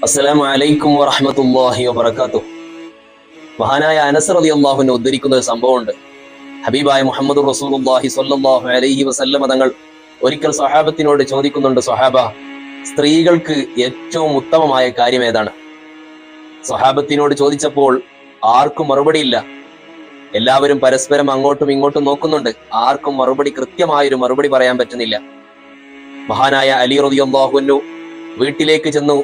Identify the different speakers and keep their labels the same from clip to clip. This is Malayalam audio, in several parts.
Speaker 1: അസ്സലാമു അലൈക്കും വറഹ്മത്തുള്ളാഹി വബറകാതുഹു. മഹാനായ അനസ് റളിയല്ലാഹു അൻഹു ഉദ്ധരിക്കുന്ന ഒരു സംഭവമുണ്ട്. ഹബീബായ മുഹമ്മദ് റസൂലുള്ളാഹി സ്വല്ലല്ലാഹു അലൈഹി വസല്ലമ തങ്ങൾ ഒരിക്കൽ സ്വഹാബത്തിനോട് ചോദിക്കുന്നുണ്ട്, സ്വഹാബ, സ്ത്രീകൾക്ക് ഏറ്റവും ഉത്തമമായ കാര്യം ഏതാണ്? സ്വഹാബത്തിനോട് ചോദിച്ചപ്പോൾ ആർക്കും മറുപടിയില്ല. എല്ലാവരും പരസ്പരം അങ്ങോട്ടും ഇങ്ങോട്ടും നോക്കുന്നുണ്ട്. ആർക്കും കൃത്യമായൊരു മറുപടി പറയാൻ പറ്റുന്നില്ല. മഹാനായ അലി റളിയല്ലാഹു അൻഹു വീട്ടിലേക്ക് ചെന്നു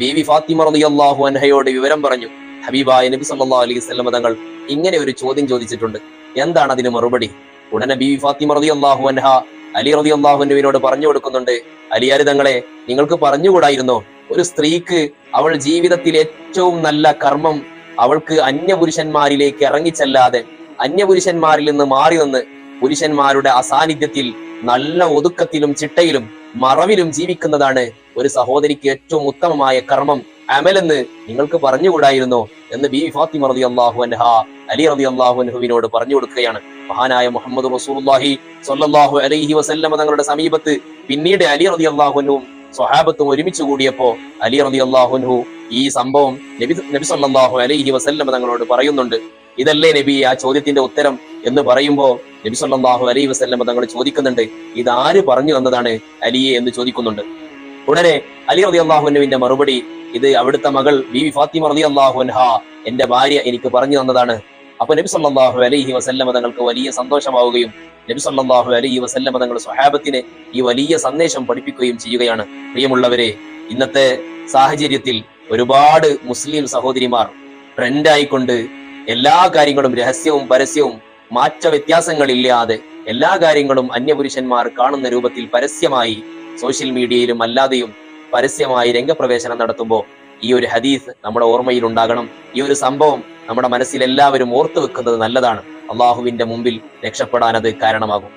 Speaker 1: ബീവി ഫാത്തിമ റളിയല്ലാഹു അൻഹയോട് വിവരം പറഞ്ഞു. ഹബീബായ നബി സല്ലല്ലാഹു അലൈഹി വസല്ലം തങ്ങൾ ഇങ്ങനെ ഒരു ചോദ്യം ചോദിച്ചിട്ടുണ്ട്, എന്താണ് അതിന് മറുപടി? ഉടനെ ബീവി ഫാത്തിമ റളിയല്ലാഹു അൻഹ അലി റളിയല്ലാഹു അൻഹുവിനോട് പറഞ്ഞു കൊടുക്കുന്നുണ്ട്, അലിയാര് തങ്ങളെ, നിങ്ങൾക്ക് പറഞ്ഞുകൂടായിരുന്നോ, ഒരു സ്ത്രീക്ക് അവൾ ജീവിതത്തിൽ ഏറ്റവും നല്ല കർമ്മം അവൾക്ക് അന്യപുരുഷന്മാരിലേക്ക് ഇറങ്ങിച്ചെല്ലാതെ അന്യപുരുഷന്മാരിൽ നിന്ന് മാറി നിന്ന് പുരുഷന്മാരുടെ അസാന്നിധ്യത്തിൽ നല്ല ഒതുക്കത്തിലും ചിട്ടയിലും മറവിലും ജീവിക്കുന്നതാണ് ഒരു സഹോദരിക്ക് ഏറ്റവും ഉത്തമമായ കർമ്മം, അമലെന്ന് നിങ്ങൾക്ക് പറഞ്ഞുകൂടായിരുന്നോ എന്ന് ബീവി ഫാത്തിമ റളിയല്ലാഹു അൻഹ അലി റളിയല്ലാഹു അൻഹുവിനോട് പറഞ്ഞു കൊടുക്കുകയാണ്. മഹാനായ മുഹമ്മദ് റസൂലുള്ളാഹി സ്വല്ലല്ലാഹു അലൈഹി വസല്ലമ തങ്ങളുടെ സമീപത്ത് പിന്നീട് അലി റളിയല്ലാഹു അൻഹുവും സ്വഹാബത്തും ഒരുമിച്ച് കൂടിയപ്പോ അലി റളിയല്ലാഹു അൻഹു ഈ സംഭവം നബി സല്ലല്ലാഹു അലൈഹി വസല്ലമ തങ്ങളോട് പറയുന്നുണ്ട്. ഇതല്ലേ നബി ആ ചോദ്യത്തിന്റെ ഉത്തരം എന്ന് പറയുമ്പോ നബി സല്ലല്ലാഹു അലൈഹി വസല്ലമ തങ്ങൾ ചോദിക്കുന്നുണ്ട്, ഇതാര് പറഞ്ഞു തന്നതാണ് അലിയെ എന്ന് ചോദിക്കുന്നുണ്ട്. ഉടനെ അലി റളിയല്ലാഹു അൻഹുവിന്റെ മറുപടി, ഇത് അവിടുത്തെ മകൾ ബീവി ഫാത്തിമ റളിയല്ലാഹു അൻഹ, എന്റെ ഭാര്യ എനിക്ക് പറഞ്ഞു തന്നതാണ്. അപ്പൊ നബി സല്ലല്ലാഹു അലൈഹി വസല്ലമ തങ്ങൾക്ക് വലിയ സന്തോഷമാവുകയും നബി സല്ലല്ലാഹു അലൈഹി വസല്ലമ തങ്ങൾ സ്വഹാബത്തിനെ ഈ വലിയ സന്ദേശം പഠിപ്പിക്കുകയും ചെയ്യുകയാണ്. പ്രിയമുള്ളവരെ, ഇന്നത്തെ സാഹചര്യത്തിൽ ഒരുപാട് മുസ്ലിം സഹോദരിമാർ ട്രെൻഡായിക്കൊണ്ട് എല്ലാ കാര്യങ്ങളും രഹസ്യവും പരസ്യവും മാറ്റ വ്യത്യാസങ്ങളില്ലാതെ എല്ലാ കാര്യങ്ങളും അന്യപുരുഷന്മാർ കാണുന്ന രൂപത്തിൽ പരസ്യമായി സോഷ്യൽ മീഡിയയിലും അല്ലാതെയും പരസ്യമായി രംഗപ്രവേശനം നടത്തുമ്പോൾ ഈ ഒരു ഹദീസ് നമ്മുടെ ഓർമ്മയിൽ ഉണ്ടാകണം. ഈ ഒരു സംഭവം നമ്മുടെ മനസ്സിൽ എല്ലാവരും ഓർത്തു വെക്കുന്നത് നല്ലതാണ്. അള്ളാഹുവിന്റെ മുമ്പിൽ രക്ഷപ്പെടാൻ അത് കാരണമാകും.